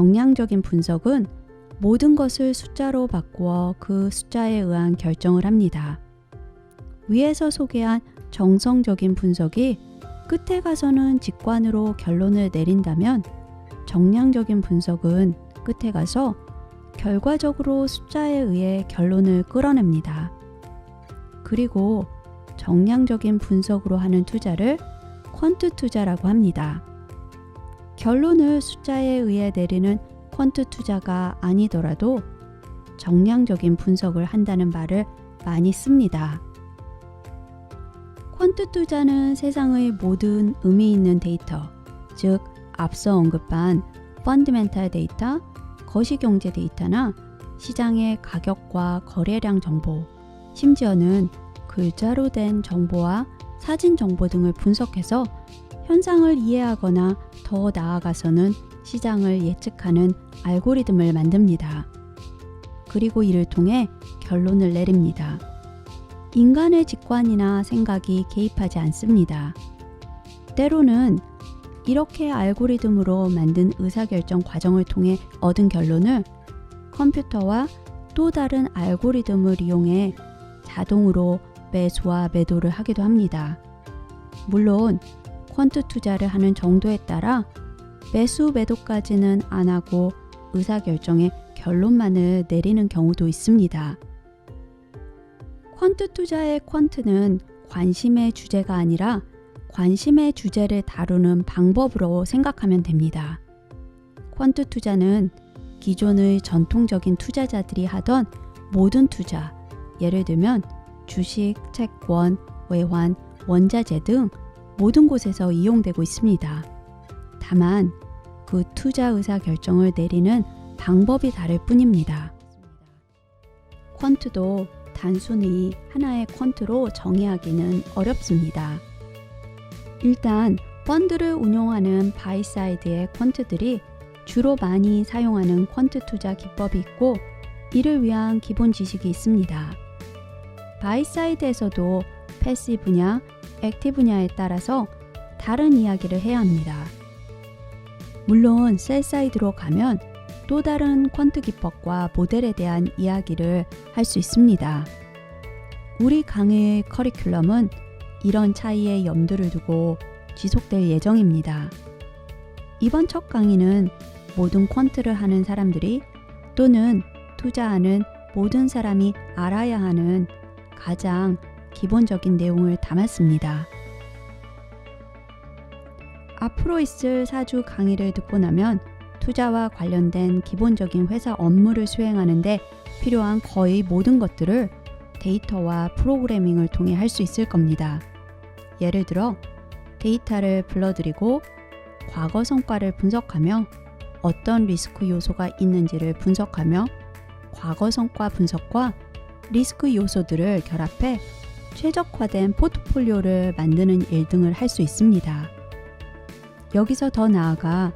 정량적인 분석은 모든 것을 숫자로 바꾸어 그 숫자에 의한 결정을 합니다. 위에서 소개한 정성적인 분석이 끝에 가서는 직관으로 결론을 내린다면 정량적인 분석은 끝에 가서 결과적으로 숫자에 의해 결론을 끌어냅니다. 그리고 정량적인 분석으로 하는 투자를 퀀트 투자라고 합니다. 결론을 숫자에 의해 내리는 퀀트 투자가 아니더라도 정량적인 분석을 한다는 말을 많이 씁니다. 퀀트 투자는 세상의 모든 의미 있는 데이터, 즉 앞서 언급한 펀드멘탈 데이터, 거시경제 데이터나 시장의 가격과 거래량 정보, 심지어는 글자로 된 정보와 사진 정보 등을 분석해서 현상을 이해하거나 더 나아가서는 시장을 예측하는 알고리즘을 만듭니다. 그리고 이를 통해 결론을 내립니다. 인간의 직관이나 생각이 개입하지 않습니다. 때로는 이렇게 알고리즘으로 만든 의사결정 과정을 통해 얻은 결론을 컴퓨터와 또 다른 알고리즘을 이용해 자동으로 매수와 매도를 하기도 합니다. 물론 퀀트 투자를 하는 정도에 따라 매수 매도까지는 안 하고 의사결정의 결론만을 내리는 경우도 있습니다. 퀀트 투자의 퀀트는 관심의 주제가 아니라 관심의 주제를 다루는 방법으로 생각하면 됩니다. 퀀트 투자는 기존의 전통적인 투자자들이 하던 모든 투자, 예를 들면 주식, 채권, 외환, 원자재 등 모든 곳에서 이용되고 있습니다. 다만 그 투자 의사 결정을 내리는 방법이 다를 뿐입니다. 퀀트도 단순히 하나의 퀀트로 정의하기는 어렵습니다. 일단 펀드를 운용하는 바이사이드의 퀀트들이 주로 많이 사용하는 퀀트 투자 기법이 있고 이를 위한 기본 지식이 있습니다. 바이사이드에서도 패시브냐, 액티브냐에 따라서 다른 이야기를 해야 합니다. 물론 셀사이드로 가면 또 다른 퀀트 기법과 모델에 대한 이야기를 할 수 있습니다. 우리 강의의 커리큘럼은 이런 차이에 염두를 두고 지속될 예정입니다. 이번 첫 강의는 모든 퀀트를 하는 사람들이 또는 투자하는 모든 사람이 알아야 하는 가장 기본적인 내용을 담았습니다. 앞으로 있을 4주 강의를 듣고 나면 투자와 관련된 기본적인 회사 업무를 수행하는 데 필요한 거의 모든 것들을 데이터와 프로그래밍을 통해 할 수 있을 겁니다. 예를 들어 데이터를 불러들이고 과거 성과를 분석하며 어떤 리스크 요소가 있는지를 분석하며 과거 성과 분석과 리스크 요소들을 결합해 최적화된 포트폴리오를 만드는 일 등을 할 수 있습니다. 여기서 더 나아가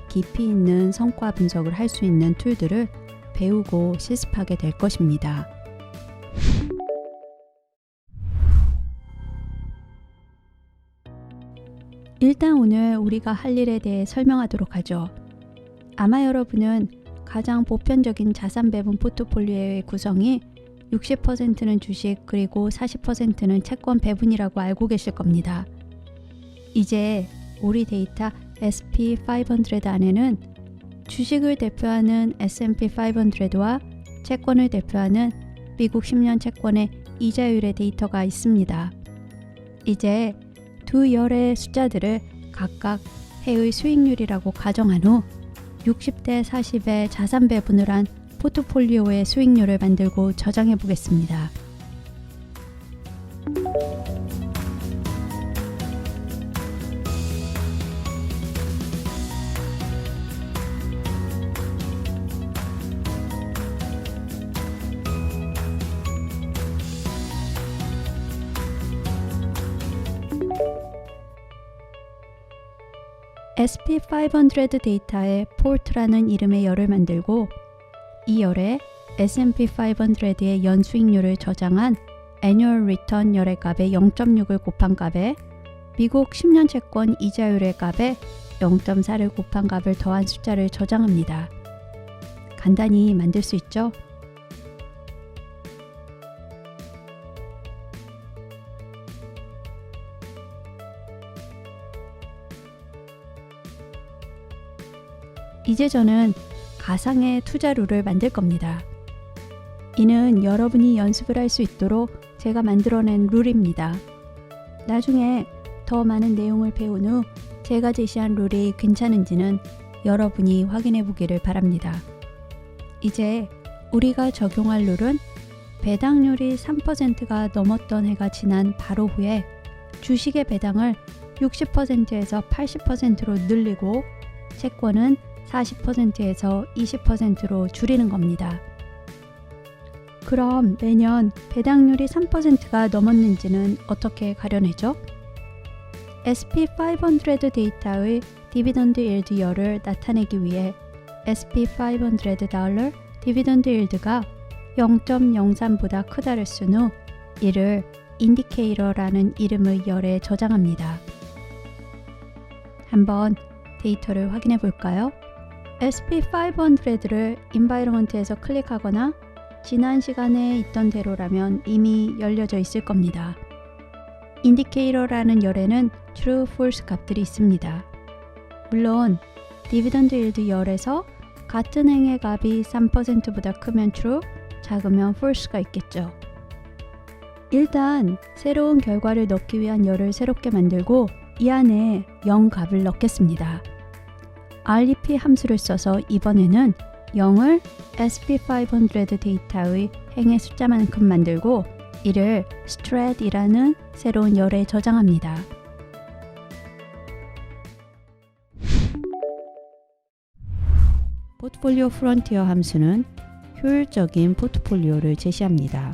깊이 있는 성과 분석을 할 수 있는 툴들을 배우고 실습하게 될 것입니다. 일단 오늘 우리가 할 일에 대해 설명하도록 하죠. 아마 여러분은 가장 보편적인 자산 배분 포트폴리오의 구성이 60%는 주식 그리고 40%는 채권 배분이라고 알고 계실 겁니다. 이제 우리 데이터 SP500 안에는 주식을 대표하는 S&P 500와 채권을 대표하는 미국 10년 채권의 이자율의 데이터가 있습니다. 이제 두 열의 숫자들을 각각 해의 수익률이라고 가정한 후 60대 40의 자산 배분을 한 포트폴리오의 수익률을 만들고 저장해 보겠습니다. SP500 데이터에 폴트라는 이름의 열을 만들고 이 열에 S&P 500의 연수익률을 저장한 Annual Return 열의 값에 0.6을 곱한 값에 미국 10년 채권 이자율의 값에 0.4를 곱한 값을 더한 숫자를 저장합니다. 간단히 만들 수 있죠? 이제 저는 가상의 투자룰을 만들 겁니다. 이는 여러분이 연습을 할 수 있도록 제가 만들어낸 룰입니다. 나중에 더 많은 내용을 배운 후 제가 제시한 룰이 괜찮은지는 여러분이 확인해 보기를 바랍니다. 이제 우리가 적용할 룰은 배당률이 3%가 넘었던 해가 지난 바로 후에 주식의 배당을 60%에서 80%로 늘리고 채권은 40%에서 20%로 줄이는 겁니다. 그럼 매년 배당률이 3%가 넘었는지는 어떻게 가려내죠? SP500 데이터의 디비던드 일드열을 나타내기 위해 SP500 달러 디비던드 일드가 0.03보다 크다를 쓴 후 이를 인디케이터라는 이름의 열에 저장합니다. 한번 데이터를 확인해 볼까요? SP500를 environment에서 클릭하거나 지난 시간에 있던 대로라면 이미 열려져 있을 겁니다. 인디케이터라는 열에는 true, false 값들이 있습니다. 물론 디비던드 일드 열에서 같은 행의 값이 3%보다 크면 true, 작으면 false가 있겠죠. 일단 새로운 결과를 넣기 위한 열을 새롭게 만들고 이 안에 0 값을 넣겠습니다. REP 함수를 써서 이번에는 0을 SP500 데이터의 행의 숫자만큼 만들고 이를 strat이라는 새로운 열에 저장합니다. 포트폴리오 프론티어 함수는 효율적인 포트폴리오를 제시합니다.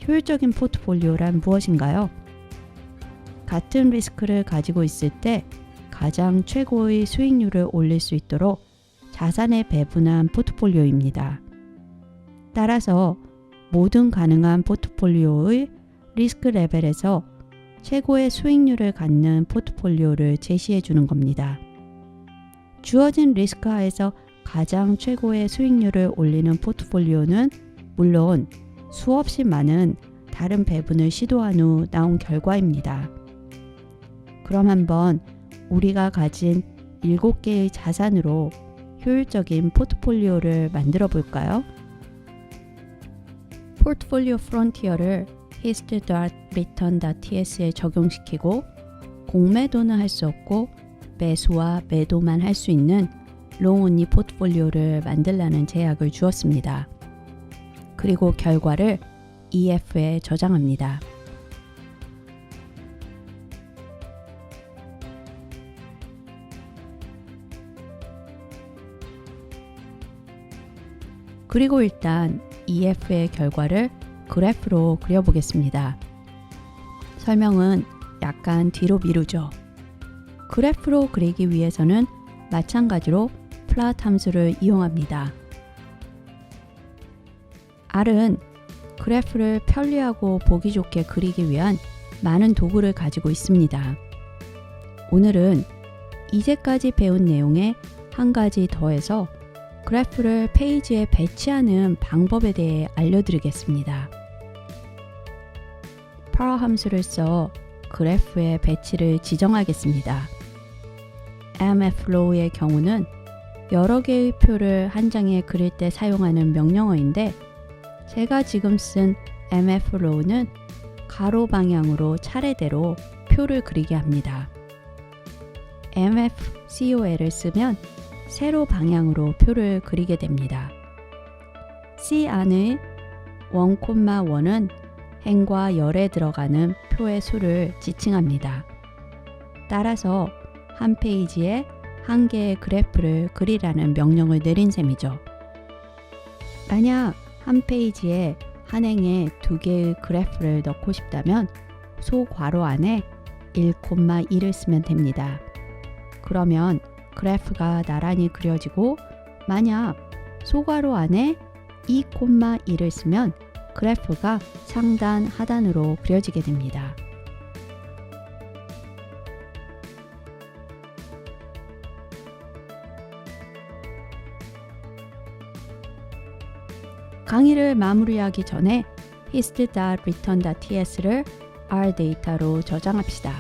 효율적인 포트폴리오란 무엇인가요? 같은 리스크를 가지고 있을 때 가장 최고의 수익률을 올릴 수 있도록 자산에 배분한 포트폴리오입니다. 따라서 모든 가능한 포트폴리오의 리스크 레벨에서 최고의 수익률을 갖는 포트폴리오를 제시해 주는 겁니다. 주어진 리스크 하에서 가장 최고의 수익률을 올리는 포트폴리오는 물론 수없이 많은 다른 배분을 시도한 후 나온 결과입니다. 그럼 한번 우리가 가진 7개의 자산으로 효율적인 포트폴리오를 만들어 볼까요? 포트폴리오 프론티어를 hist.return.ts에 적용시키고 공매도는 할 수 없고 매수와 매도만 할 수 있는 롱온리 포트폴리오를 만들라는 제약을 주었습니다. 그리고 결과를 EF에 저장합니다. 그리고 일단 EF의 결과를 그래프로 그려보겠습니다. 설명은 약간 뒤로 미루죠. 그래프로 그리기 위해서는 마찬가지로 플롯 함수를 이용합니다. R은 그래프를 편리하고 보기 좋게 그리기 위한 많은 도구를 가지고 있습니다. 오늘은 이제까지 배운 내용에 한 가지 더해서 그래프를 페이지에 배치하는 방법에 대해 알려드리겠습니다. par 함수를 써 그래프의 배치를 지정하겠습니다. mfrow의 경우는 여러 개의 표를 한 장에 그릴 때 사용하는 명령어인데 제가 지금 쓴 mfrow는 가로 방향으로 차례대로 표를 그리게 합니다. mfcol을 쓰면 세로 방향으로 표를 그리게 됩니다. C 안의 1,1은 행과 열에 들어가는 표의 수를 지칭합니다. 따라서 한 페이지에 한 개의 그래프를 그리라는 명령을 내린 셈이죠. 만약 한 페이지에 한 행에 2개의 그래프를 넣고 싶다면 소괄호 안에 1,2를 쓰면 됩니다. 그러면 그래프가 나란히 그려지고 만약 소괄호 안에 2,2를 쓰면 그래프가 상단 하단으로 그려지게 됩니다. 강의를 마무리하기 전에 hist.return.ts를 R 데이터로 저장합시다.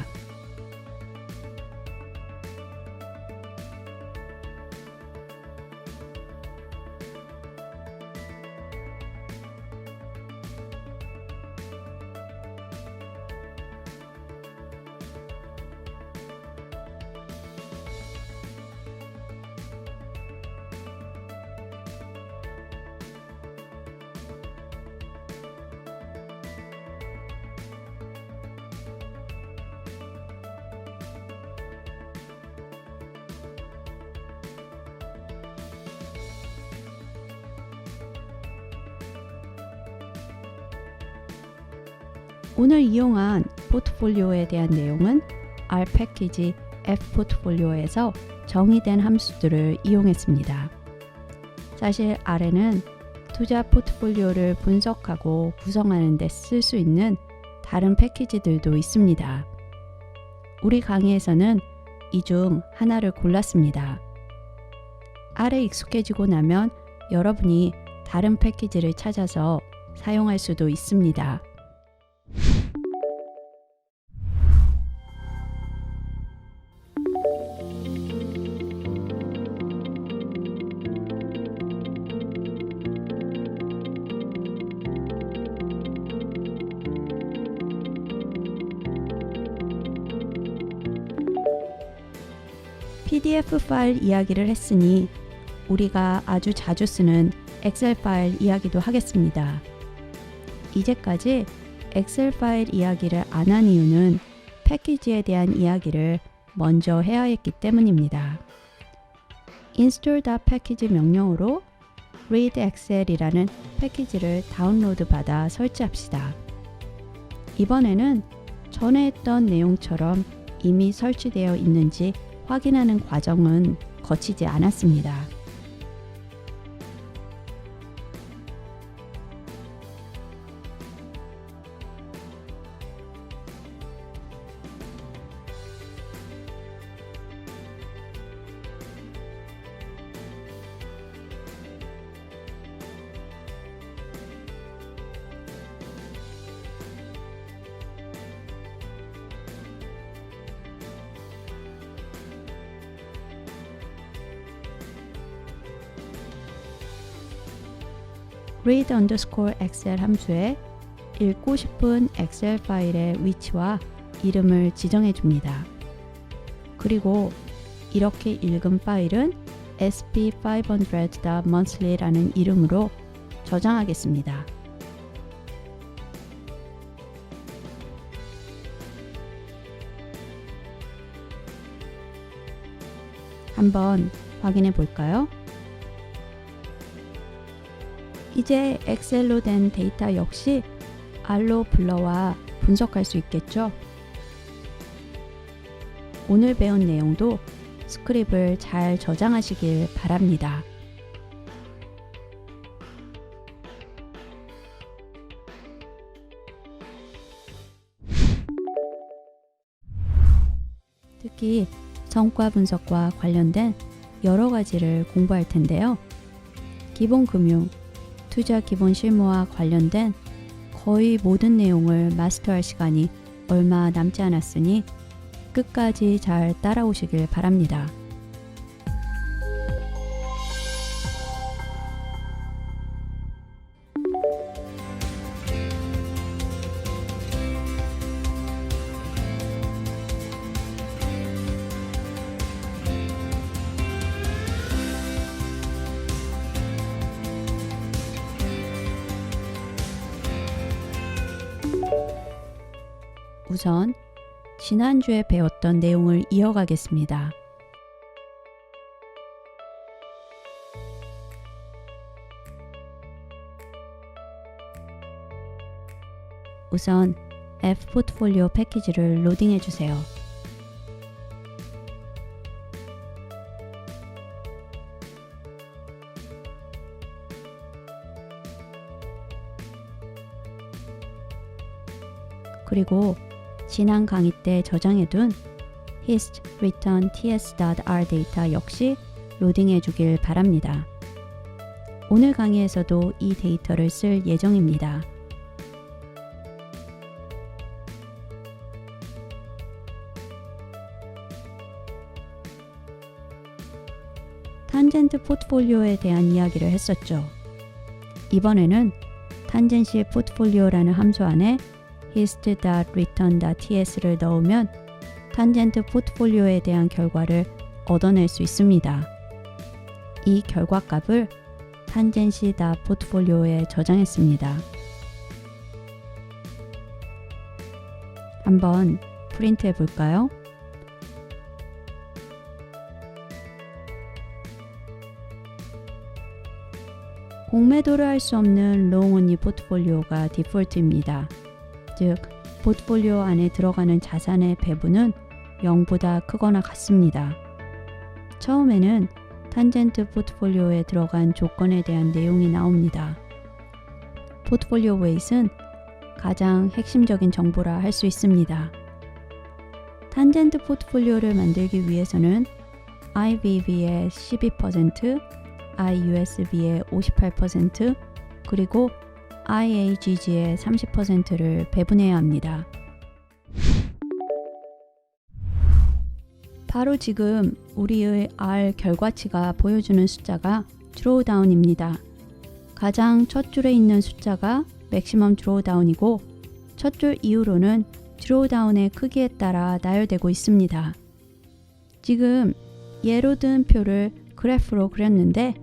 오늘 이용한 포트폴리오에 대한 내용은 R 패키지 F 포트폴리오에서 정의된 함수들을 이용했습니다. 사실 R에는 투자 포트폴리오를 분석하고 구성하는 데 쓸 수 있는 다른 패키지들도 있습니다. 우리 강의에서는 이 중 하나를 골랐습니다. R에 익숙해지고 나면 여러분이 다른 패키지를 찾아서 사용할 수도 있습니다. PDF 파일 이야기를 했으니 우리가 아주 자주 쓰는 엑셀 파일 이야기도 하겠습니다. 이제까지 엑셀 파일 이야기를 안 한 이유는 패키지에 대한 이야기를 먼저 해야 했기 때문입니다. install.package 명령어로 readexcel이라는 패키지를 다운로드 받아 설치합시다. 이번에는 전에 했던 내용처럼 이미 설치되어 있는지 확인하는 과정은 거치지 않았습니다. read_excel 함수에 읽고 싶은 엑셀 파일의 위치와 이름을 지정해 줍니다. 그리고 이렇게 읽은 파일은 sp500.monthly라는 이름으로 저장하겠습니다. 한번 확인해 볼까요? 이제 엑셀로 된 데이터 역시 R로 불러와 분석할 수 있겠죠? 오늘 배운 내용도 스크립을 잘 저장하시길 바랍니다. 특히 성과 분석과 관련된 여러 가지를 공부할 텐데요. 기본 금융, 투자 기본 실무와 관련된 거의 모든 내용을 마스터할 시간이 얼마 남지 않았으니 끝까지 잘 따라오시길 바랍니다. 우선 지난주에 배웠던 내용을 이어가겠습니다. 우선 F 포트폴리오 패키지를 로딩해 주세요. 그리고 지난 강의 때 저장해둔 hist return ts.r 데이터 역시 로딩해 주길 바랍니다. 오늘 강의에서도 이 데이터를 쓸 예정입니다. 탄젠트 포트폴리오에 대한 이야기를 했었죠. 이번에는 탄젠시 포트폴리오라는 함수 안에 hist.return.ts를 넣으면 탄젠트 포트폴리오에 대한 결과를 얻어낼 수 있습니다. 이 결과값을 탄젠시.portfolio에 저장했습니다. 한번 프린트 해볼까요? 공매도를 할 수 없는 롱 온리 포트폴리오가 디폴트입니다. 즉, 포트폴리오 안에 들어가는 자산의 배분은 0보다 크거나 같습니다. 처음에는 탄젠트 포트폴리오에 들어간 조건에 대한 내용이 나옵니다. 포트폴리오 웨이트는 가장 핵심적인 정보라 할 수 있습니다. 탄젠트 포트폴리오를 만들기 위해서는 IBB의 12%, IUSB의 58%, 그리고 IAGG의 30%를 배분해야 합니다. 바로 지금 우리의 R 결과치가 보여주는 숫자가 드로우다운입니다. 가장 첫 줄에 있는 숫자가 맥시멈 드로우다운이고 첫 줄 이후로는 드로우다운의 크기에 따라 나열되고 있습니다. 지금 예로 든 표를 그래프로 그렸는데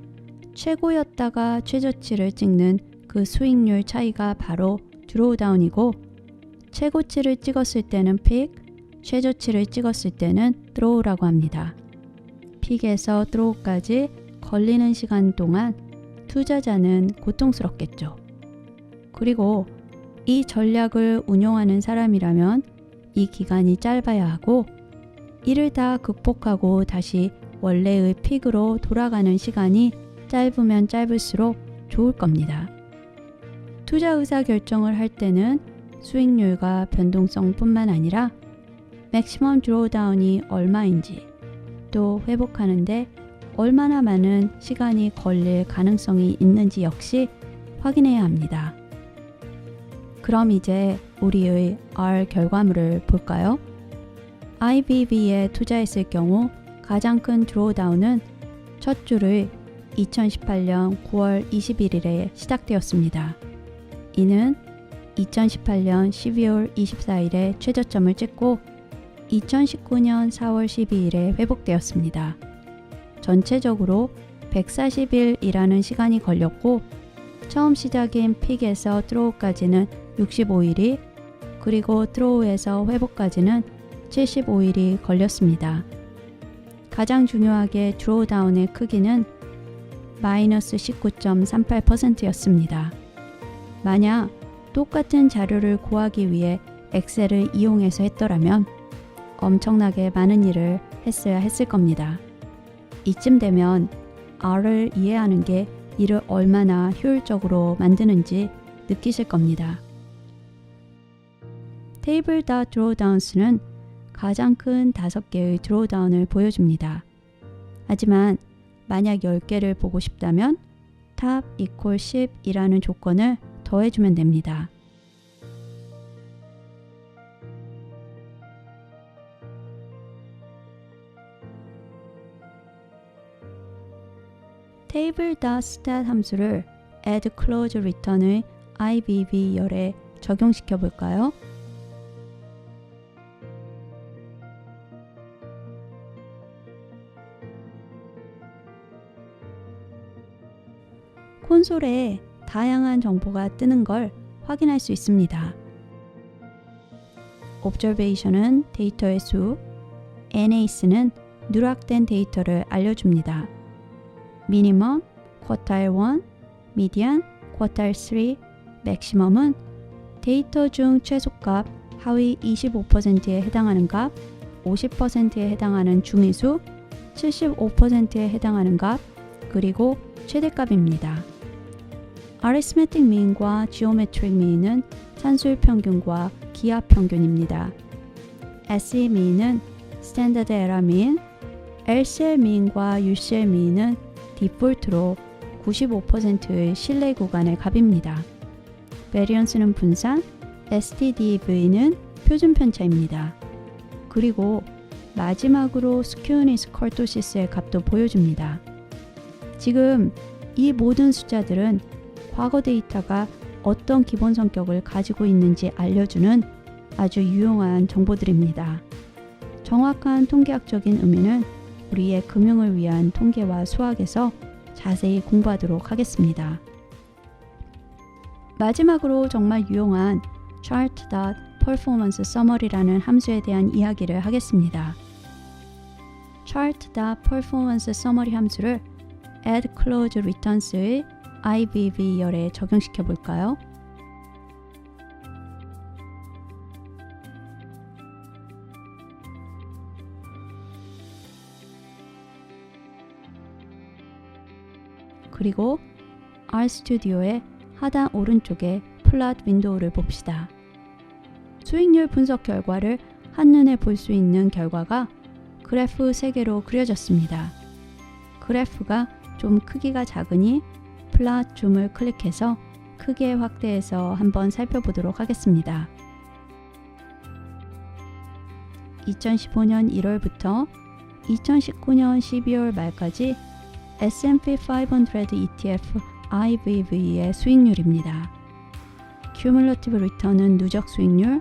최고였다가 최저치를 찍는 그 수익률 차이가 바로 드로우다운이고 최고치를 찍었을 때는 픽, 최저치를 찍었을 때는 드로우라고 합니다. 픽에서 드로우까지 걸리는 시간 동안 투자자는 고통스럽겠죠. 그리고 이 전략을 운용하는 사람이라면 이 기간이 짧아야 하고 이를 다 극복하고 다시 원래의 픽으로 돌아가는 시간이 짧으면 짧을수록 좋을 겁니다. 투자 의사 결정을 할 때는 수익률과 변동성뿐만 아니라 맥시멈 드로우다운이 얼마인지 또 회복하는데 얼마나 많은 시간이 걸릴 가능성이 있는지 역시 확인해야 합니다. 그럼 이제 우리의 R 결과물을 볼까요? IBB에 투자했을 경우 가장 큰 드로우다운은 첫 줄의 2018년 9월 21일에 시작되었습니다. 이는 2018년 12월 24일에 최저점을 찍고 2019년 4월 12일에 회복되었습니다. 전체적으로 140일이라는 시간이 걸렸고 처음 시작인 픽에서 드로우까지는 65일이 그리고 드로우에서 회복까지는 75일이 걸렸습니다. 가장 중요하게 드로우다운의 크기는 마이너스 19.38%였습니다. 만약 똑같은 자료를 구하기 위해 엑셀을 이용해서 했더라면 엄청나게 많은 일을 했어야 했을 겁니다. 이쯤 되면 R을 이해하는 게 일을 얼마나 효율적으로 만드는지 느끼실 겁니다. 테이블 더 드로우다운스는 가장 큰 5개의 드로우다운을 보여줍니다. 하지만 만약 10개를 보고 싶다면 탑 equal 10이라는 조건을 더해주면 됩니다. table.stat 함수를 add close return의 IBB 열에 적용시켜 볼까요? 콘솔에 다양한 정보가 뜨는 걸 확인할 수 있습니다. Observation은 데이터의 수, NAC는 누락된 데이터를 알려줍니다. Minimum, Quartile 1, Median, Quartile 3, Maximum은 데이터 중 최소값 하위 25%에 해당하는 값, 50%에 해당하는 중위수, 75%에 해당하는 값, 그리고 최대값입니다. Arithmetic mean과 Geometric mean은 산술 평균과 기하 평균입니다. SE mean은 Standard error mean, LCL mean과 UCL mean은 디폴트로 95%의 신뢰 구간을 갑입니다. 베리언스는 분산, STDV는 표준 편차입니다. 그리고 마지막으로 스큐니스 컬토시스의 값도 보여줍니다. 지금 이 모든 숫자들은 과거 데이터가 어떤 기본 성격을 가지고 있는지 알려주는 아주 유용한 정보들입니다. 정확한 통계학적인 의미는 우리의 금융을 위한 통계와 수학에서 자세히 공부하도록 하겠습니다. 마지막으로 정말 유용한 chart.performance-summary라는 함수에 대한 이야기를 하겠습니다. chart.performance-summary 함수를 add close returns의 IBV 열에 적용시켜 볼까요? 그리고 RStudio의 하단 오른쪽에 플롯 윈도우를 봅시다. 수익률 분석 결과를 한눈에 볼 수 있는 결과가 그래프 3개로 그려졌습니다. 그래프가 좀 크기가 작으니 플롯 줌을 클릭해서 크게 확대해서 한번 살펴보도록 하겠습니다. 2015년 1월부터 2019년 12월 말까지 S&P 500 ETF IVV의 수익률입니다. Cumulative Return은 누적 수익률,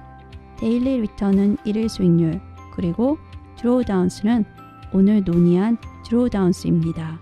Daily Return은 일일 수익률, 그리고 Drawdowns는 오늘 논의한 Drawdowns입니다.